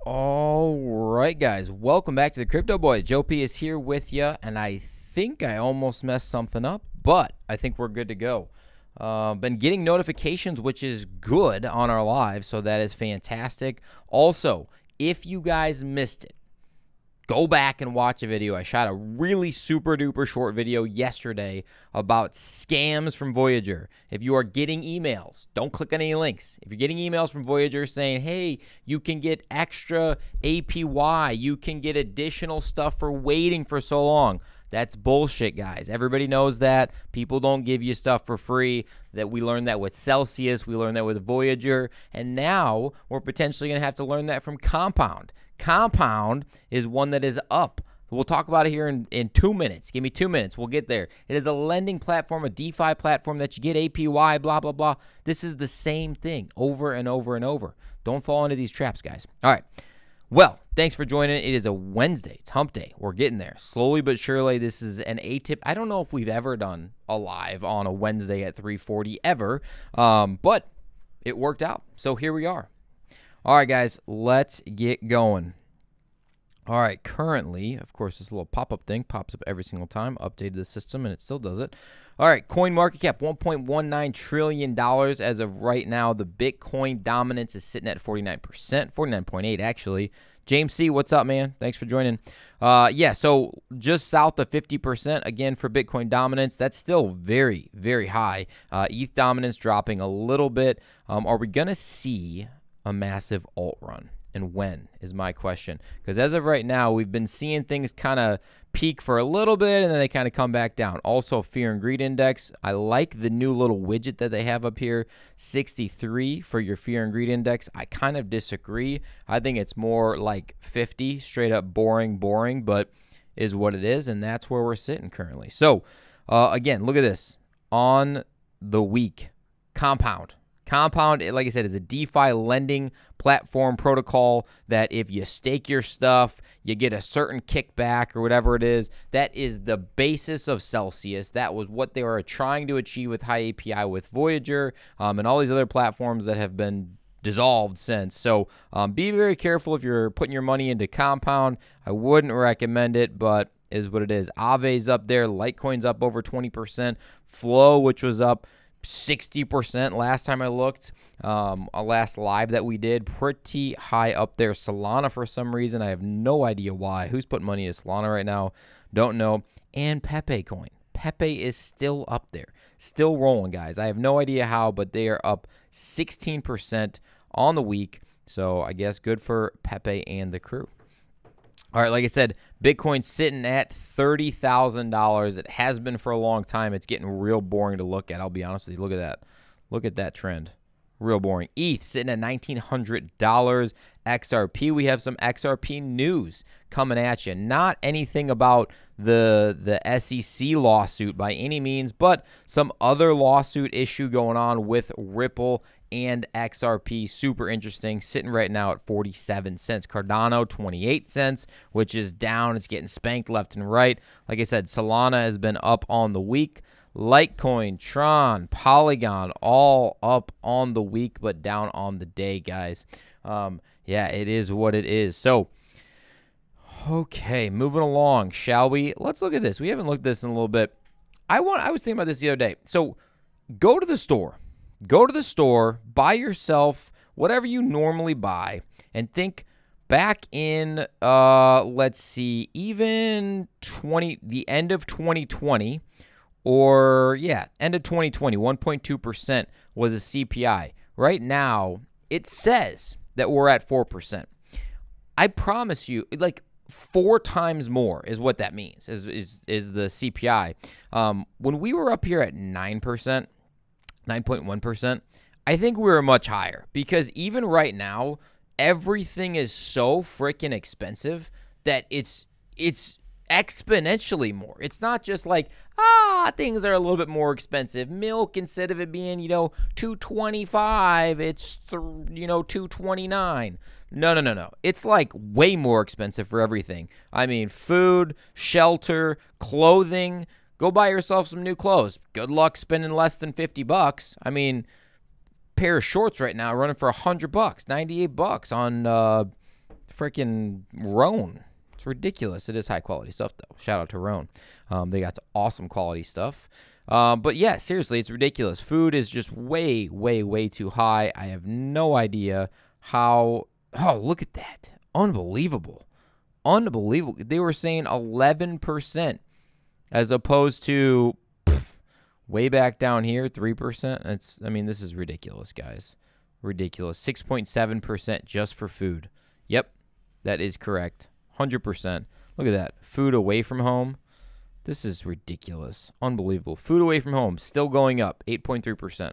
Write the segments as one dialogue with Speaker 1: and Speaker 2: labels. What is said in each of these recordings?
Speaker 1: All right, guys, welcome back to the Crypto Boys. Joe P is here with you, and I think I almost messed something up, but I think we're good to go. Been getting notifications, which is good on our live, so that is fantastic. Also, if you guys missed it, go back and watch a video. I shot a really super duper short video yesterday about scams from Voyager. If you are getting emails, don't click on any links. If you're getting emails from Voyager saying, hey, you can get extra APY, you can get additional stuff for waiting for so long, that's bullshit, guys. Everybody knows that. People don't give you stuff for free. That we learned that with Celsius. We learned that with Voyager. And now we're potentially going to have to learn that from Compound. Compound is one that is up. We'll talk about it here in 2 minutes. Give me 2 minutes. We'll get there. It is a lending platform, a DeFi platform that you get APY, blah, blah, blah. This is the same thing over and over and over. Don't fall into these traps, guys. All right. Well, thanks for joining. It is a Wednesday. It's hump day. We're getting there. Slowly but surely, this is an ATIP. I don't know if we've ever done a live on a Wednesday at 3:40 ever, but it worked out. So here we are. All right, guys, let's get going. All right, currently, of course, this little pop-up thing pops up every single time. Updated the system, and it still does it. All right, coin market cap, $1.19 trillion as of right now. The Bitcoin dominance is sitting at 49%, 49.8 actually. James C., what's up, man? Thanks for joining. Yeah, so just south of 50% again for Bitcoin dominance. That's still very, very high. ETH dominance dropping a little bit. Are we going to see a massive alt run? And when is my question? Because as of right now, we've been seeing things kind of peak for a little bit and then they kind of come back down. Also, fear and greed index. I like the new little widget that they have up here, 63 for your fear and greed index. I kind of disagree. I think it's more like 50, straight up boring, but is what it is. And that's where we're sitting currently. So again, look at this. On the week, Compound, like I said, is a DeFi lending platform protocol that if you stake your stuff, you get a certain kickback or whatever it is. That is the basis of Celsius. That was what they were trying to achieve with high API with Voyager and all these other platforms that have been dissolved since. So be very careful if you're putting your money into Compound. I wouldn't recommend it, but is what it is. Aave's up there. Litecoin's up over 20%. Flow, which was up 60% last time I looked, a last live that we did, pretty high up there. Solana, for some reason, I have no idea why. Who's putting money into Solana right now? Don't know. And Pepe coin. Pepe is still up there, still rolling, guys. I have no idea how, but they are up 16% on the week. So I guess good for Pepe and the crew. All right, like I said, Bitcoin's sitting at $30,000. It has been for a long time. It's getting real boring to look at. I'll be honest with you. Look at that. Look at that trend. Real boring. ETH sitting at $1,900. XRP, we have some XRP news coming at you. Not anything about the SEC lawsuit by any means, but some other lawsuit issue going on with Ripple and XRP. Super interesting. Sitting right now at 47 cents. Cardano, 28 cents, which is down. It's getting spanked left and right. Like I said, Solana has been up on the week. Litecoin, Tron, Polygon, all up on the week, but down on the day, guys. Yeah, it is what it is. So, okay, moving along, shall we? Let's look at this. We haven't looked at this in a little bit. I was thinking about this the other day. So, go to the store. Go to the store, buy yourself whatever you normally buy, and think back in, let's see, even the end of 2020, or, yeah, end of 2020, 1.2% was a CPI. Right now, it says that we're at 4%. I promise you, like, 4 times more is what that means, is the CPI. When we were up here at 9%, 9.1%, I think we were much higher, because even right now, everything is so freaking expensive that it's exponentially more. It's not just like, things are a little bit more expensive. Milk, instead of it being, $2.25, it's, $2.29. No. It's like way more expensive for everything. I mean, food, shelter, clothing. Go buy yourself some new clothes. Good luck spending less than $50. I mean, pair of shorts right now running for $100, $98 on freaking Roan. It's ridiculous. It is high quality stuff though. Shout out to Roan. They got awesome quality stuff. But yeah, seriously, it's ridiculous. Food is just way, way, way too high. I have no idea how. Oh, look at that. Unbelievable. Unbelievable. They were saying 11% as opposed to way back down here, 3%. I mean, this is ridiculous, guys. Ridiculous. 6.7% just for food. Yep, that is correct. 100%. Look at that. Food away from home. This is ridiculous. Unbelievable. Food away from home still going up, 8.3%.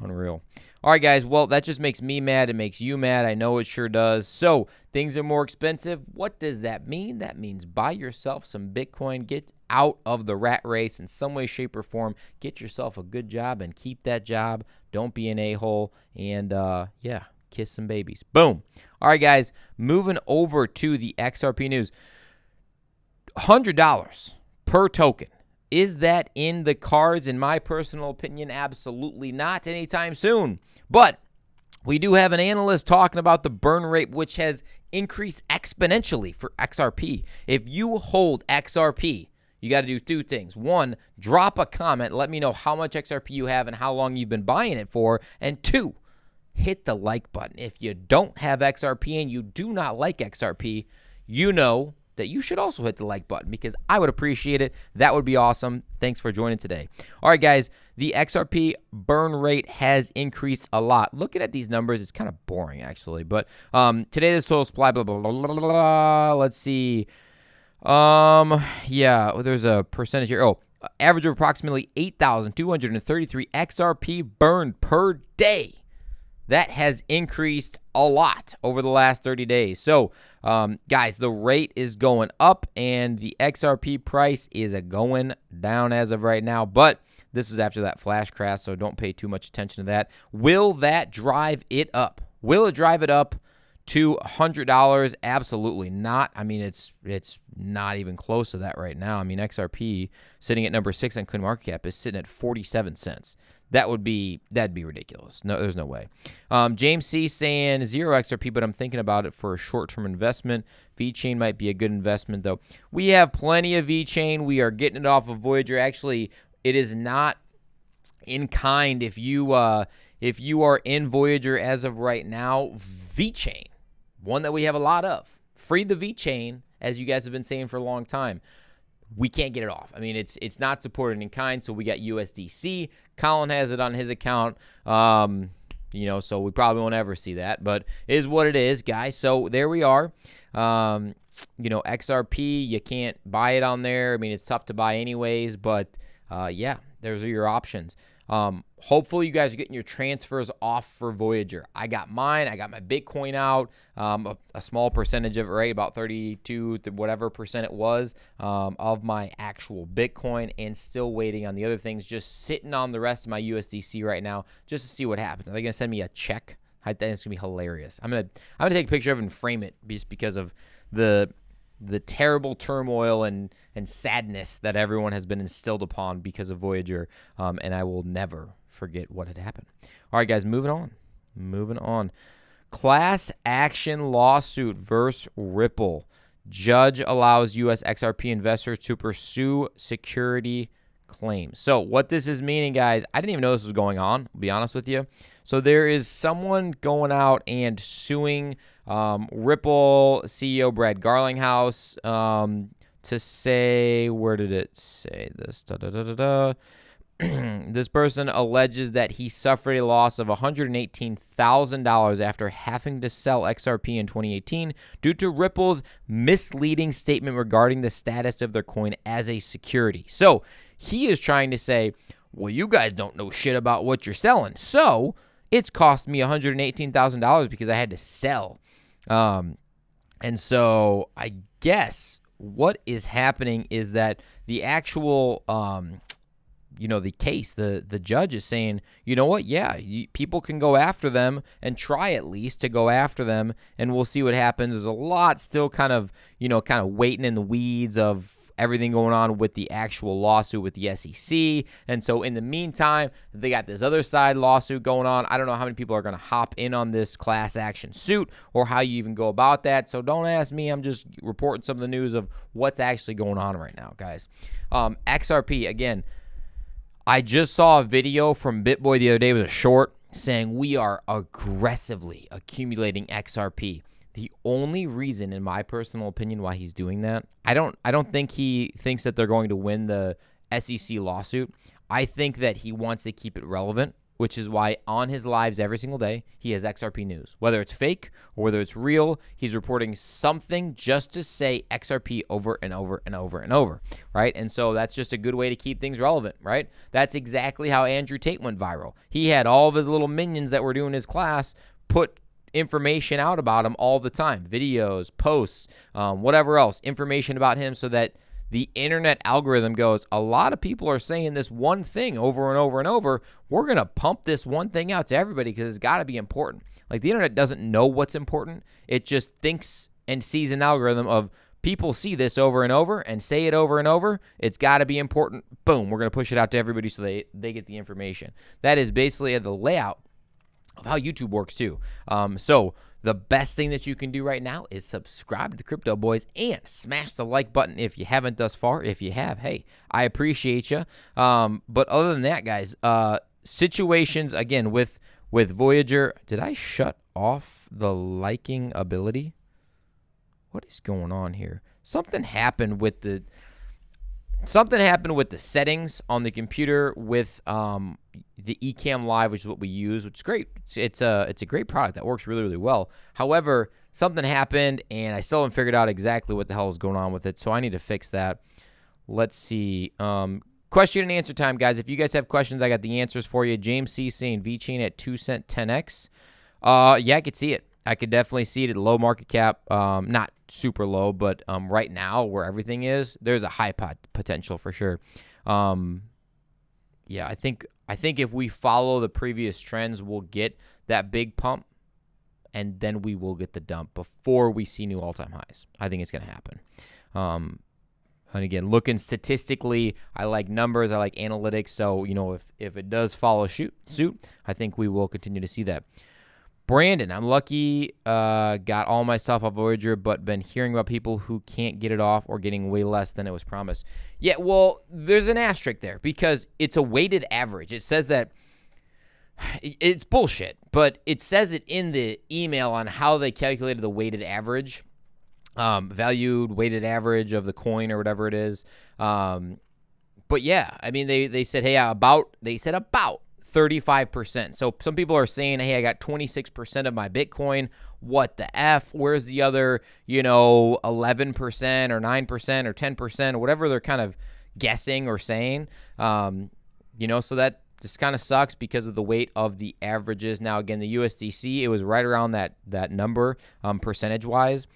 Speaker 1: Unreal. All right, guys. Well, that just makes me mad. It makes you mad. I know it sure does. So things are more expensive. What does that mean? That means buy yourself some Bitcoin. Get out of the rat race in some way, shape, or form. Get yourself a good job and keep that job. Don't be an a-hole. And, yeah, kiss some babies. Boom. All right, guys. Moving over to the XRP news. $100 per token. Is that in the cards? In my personal opinion, absolutely not anytime soon. But we do have an analyst talking about the burn rate, which has increased exponentially for XRP. If you hold XRP, you got to do two things. One, drop a comment. Let me know how much XRP you have and how long you've been buying it for. And two, hit the like button. If you don't have XRP and you do not like XRP, you know that you should also hit the like button because I would appreciate it. That would be awesome. Thanks for joining today. All right, guys, the XRP burn rate has increased a lot. Looking at these numbers, it's kind of boring, actually. But today, the total supply, blah, blah, blah, blah, blah, blah. Let's see. Yeah, there's a percentage here. Oh, average of approximately 8,233 XRP burned per day. That has increased a lot over the last 30 days. So, guys, the rate is going up, and the XRP price is going down as of right now. But this is after that flash crash, so don't pay too much attention to that. Will that drive it up? Will it drive it up to $100? Absolutely not. I mean, it's not even close to that right now. I mean, XRP sitting at number 6 on CoinMarketCap is sitting at 47 cents. That'd be ridiculous. No, there's no way. James C saying 0 XRP, but I'm thinking about it for a short-term investment. VeChain might be a good investment, though. We have plenty of VeChain. We are getting it off of Voyager. Actually, it is not in kind. If you are in Voyager as of right now, VeChain, one that we have a lot of, free the VeChain, as you guys have been saying for a long time. We can't get it off. I mean, it's not supported in kind, so we got USDC. Colin has it on his account, so we probably won't ever see that, but it is what it is, guys. So there we are. XRP, you can't buy it on there. I mean, it's tough to buy anyways, but yeah, those are your options. Hopefully you guys are getting your transfers off for Voyager. I got mine. I got my Bitcoin out, a small percentage of it, right? About 32 to whatever percent it was of my actual Bitcoin, and still waiting on the other things, just sitting on the rest of my USDC right now just to see what happens. Are they going to send me a check? I think it's going to be hilarious. I'm gonna take a picture of it and frame it just because of the terrible turmoil and sadness that everyone has been instilled upon because of Voyager, and I will never forget what had happened. All right, guys, moving on. Class action lawsuit versus Ripple. Judge allows U.S. XRP investors to pursue security claims. So what this is meaning, guys, I didn't even know this was going on, I'll be honest with you. So there is someone going out and suing Ripple CEO Brad Garlinghouse to say, where did it say this? This person alleges that he suffered a loss of $118,000 after having to sell XRP in 2018 due to Ripple's misleading statement regarding the status of their coin as a security. So he is trying to say, well, you guys don't know shit about what you're selling, so it's cost me $118,000 because I had to sell. And so I guess what is happening is that the actual the case, the judge is saying, you know what, yeah, people can go after them and try at least to go after them, and we'll see what happens. There's a lot still kind of waiting in the weeds of everything going on with the actual lawsuit with the SEC. And so in the meantime, they got this other side lawsuit going on. I don't know how many people are going to hop in on this class action suit or how you even go about that. So don't ask me. I'm just reporting some of the news of what's actually going on right now, guys. XRP, again, I just saw a video from BitBoy the other day. It was a short saying we are aggressively accumulating XRP. The only reason, in my personal opinion, why he's doing that, I don't think he thinks that they're going to win the SEC lawsuit. I think that he wants to keep it relevant, which is why on his lives every single day, he has XRP news. Whether it's fake or whether it's real, he's reporting something just to say XRP over and over and over and over, right? And so that's just a good way to keep things relevant, right? That's exactly how Andrew Tate went viral. He had all of his little minions that were doing his class put information out about him all the time, videos, posts, whatever else, information about him, so that the internet algorithm goes, a lot of people are saying this one thing over and over and over. We're going to pump this one thing out to everybody because it's got to be important. Like, the internet doesn't know what's important. It just thinks and sees an algorithm of people see this over and over and say it over and over. It's got to be important. Boom, we're going to push it out to everybody so they get the information. That is basically the layout of how YouTube works too. So the best thing that you can do right now is subscribe to the Crypto Boys and smash the like button if you haven't thus far. If you have, hey, I appreciate you. But other than that, guys, situations, again, with Voyager, did I shut off the liking ability? What is going on here? Something happened with the settings on the computer with the Ecamm Live, which is what we use, which is great. It's a great product that works really, really well. However, something happened, and I still haven't figured out exactly what the hell is going on with it, so I need to fix that. Let's see. Question and answer time, guys. If you guys have questions, I got the answers for you. James C. saying VChain at 2 cent 10x. Yeah, I could see it. I could definitely see it at low market cap. Not super low, but right now where everything is, there's a high potential for sure. Yeah, I think if we follow the previous trends, we'll get that big pump, and then we will get the dump before we see new all-time highs. I think it's going to happen. And again, looking statistically, I like numbers, I like analytics. So, you know, if it does follow suit, I think we will continue to see that. Brandon, I'm lucky, got all my stuff off Voyager, but been hearing about people who can't get it off or getting way less than it was promised. Yeah, well, there's an asterisk there because it's a weighted average. It says that it's bullshit, but it says it in the email on how they calculated the weighted average, valued weighted average of the coin or whatever it is. But yeah, I mean, they said, hey, about 35%. So some people are saying, hey, I got 26% of my Bitcoin. What the F? Where's the other, 11% or 9% or 10% or whatever they're kind of guessing or saying? So that just kind of sucks because of the weight of the averages. Now, again, the USDC, it was right around that number percentage-wise.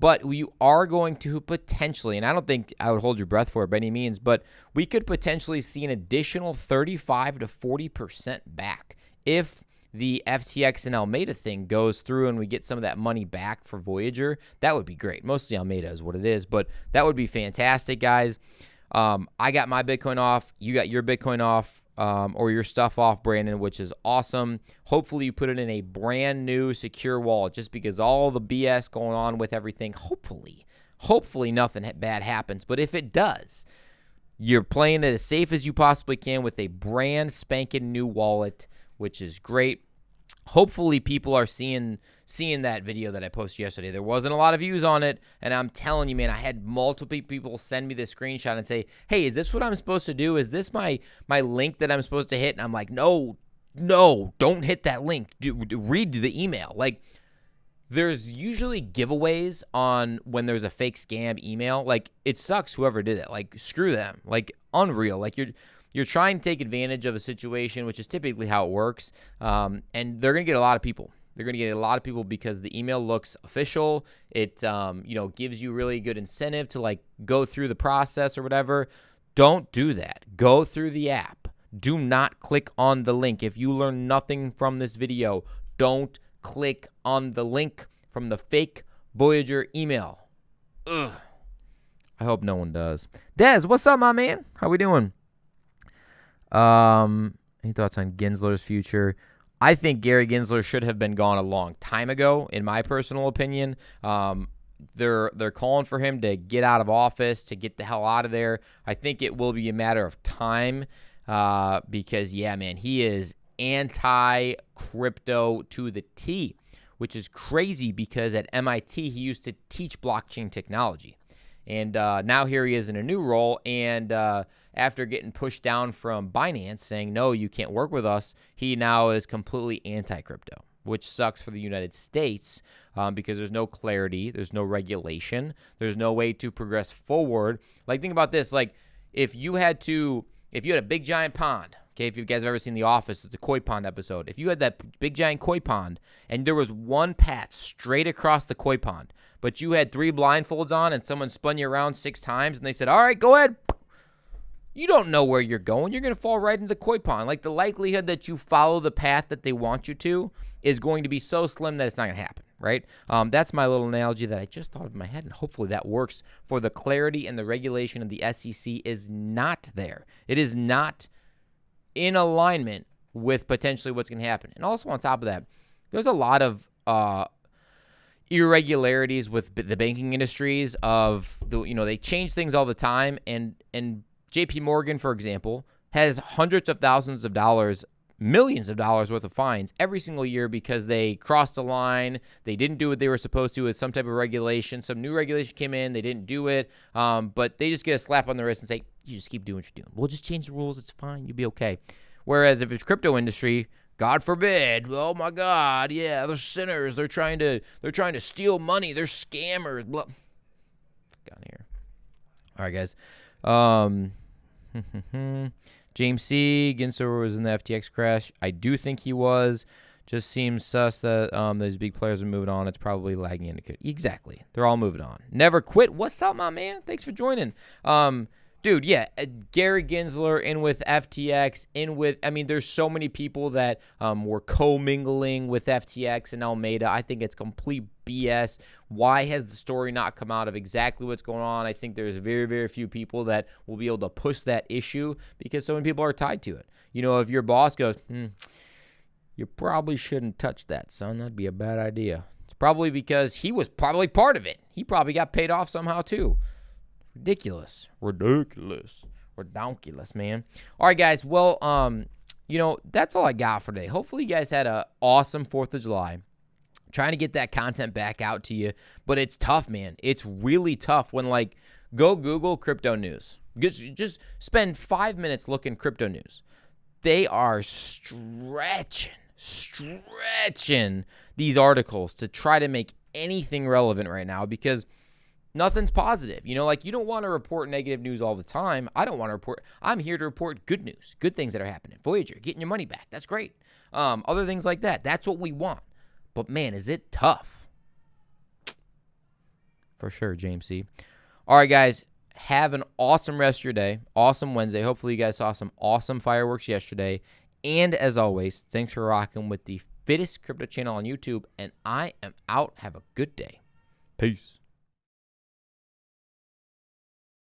Speaker 1: But you are going to potentially, and I don't think I would hold your breath for it by any means, but we could potentially see an additional 35 to 40% back if the FTX and Alameda thing goes through and we get some of that money back for Voyager. That would be great. Mostly Alameda is what it is, but that would be fantastic, guys. I got my Bitcoin off. You got your Bitcoin off. Or your stuff off, Brandon, which is awesome. Hopefully you put it in a brand new secure wallet just because all the BS going on with everything, hopefully nothing bad happens. But if it does, you're playing it as safe as you possibly can with a brand spanking new wallet, which is great. Hopefully people are seeing that video that I posted yesterday. There wasn't a lot of views on it, and I'm telling you, man, I had multiple people send me this screenshot and say, hey, is this what I'm supposed to do? Is this my link that I'm supposed to hit? And I'm like, no, don't hit that link. Read the email. Like, there's usually giveaways on when there's a fake scam email. Like, it sucks whoever did it. Like, screw them. Like, unreal. Like, you're trying to take advantage of a situation, which is typically how it works, and they're going to get a lot of people. They're going to get a lot of people because the email looks official. It gives you really good incentive to like go through the process or whatever. Don't do that. Go through the app. Do not click on the link. If you learn nothing from this video, don't click on the link from the fake Voyager email. Ugh. I hope no one does. Dez, what's up, my man? How we doing? Any thoughts on Gensler's future? I think Gary Gensler should have been gone a long time ago, in my personal opinion. They're calling for him to get out of office, to get the hell out of there. I think it will be a matter of time because, yeah, man, he is anti-crypto to the T, which is crazy because at MIT he used to teach blockchain technology. And now here he is in a new role, and after getting pushed down from Binance saying, no, you can't work with us, he now is completely anti-crypto, which sucks for the United States because there's no clarity, there's no regulation, there's no way to progress forward. Like, think about this. Like, if you had a big giant pond, okay, if you guys have ever seen The Office, the koi pond episode, if you had that big giant koi pond and there was one path straight across the koi pond, but you had 3 blindfolds on and someone spun you around 6 times and they said, all right, go ahead. You don't know where you're going. You're going to fall right into the koi pond. Like, the likelihood that you follow the path that they want you to is going to be so slim that it's not going to happen, right? That's my little analogy that I just thought of in my head, and hopefully that works. For the clarity and the regulation of the SEC is not there. It is not in alignment with potentially what's going to happen. And also on top of that, there's a lot of irregularities with the banking industries of they change things all the time, and JP Morgan, for example, has hundreds of thousands of dollars, millions of dollars worth of fines every single year because they crossed the line, they didn't do what they were supposed to with some type of regulation, some new regulation came in, they didn't do it, but they just get a slap on the wrist and say, you just keep doing what you're doing. We'll just change the rules, it's fine, you'll be okay. Whereas if it's crypto industry, God forbid, oh my God, yeah, they're sinners, they're trying to steal money, they're scammers, blah. Got here. All right, guys. James C. Gensler was in the FTX crash. I do think he was. Just seems sus that those big players are moving on. It's probably lagging indicator. Exactly. They're all moving on. Never quit. What's up, my man? Thanks for joining. Dude, yeah, Gary Gensler in with FTX, there's so many people that were co-mingling with FTX and Alameda. I think it's complete BS. Why has the story not come out of exactly what's going on? I think there's very, very few people that will be able to push that issue because so many people are tied to it. If your boss goes, you probably shouldn't touch that, son. That'd be a bad idea. It's probably because he was probably part of it. He probably got paid off somehow too. Ridiculous, man. All right, guys. Well, that's all I got for today. Hopefully you guys had an awesome 4th of July. Trying to get that content back out to you, but it's tough, man. It's really tough when, go Google crypto news. Just spend 5 minutes looking crypto news. They are stretching these articles to try to make anything relevant right now because nothing's positive. You don't want to report negative news all the time. I don't want to report. I'm here to report good news, good things that are happening. Voyager, getting your money back. That's great. Other things like that. That's what we want. But, man, is it tough. For sure, James C. All right, guys. Have an awesome rest of your day. Awesome Wednesday. Hopefully you guys saw some awesome fireworks yesterday. And, as always, thanks for rocking with the fittest crypto channel on YouTube. And I am out. Have a good day. Peace.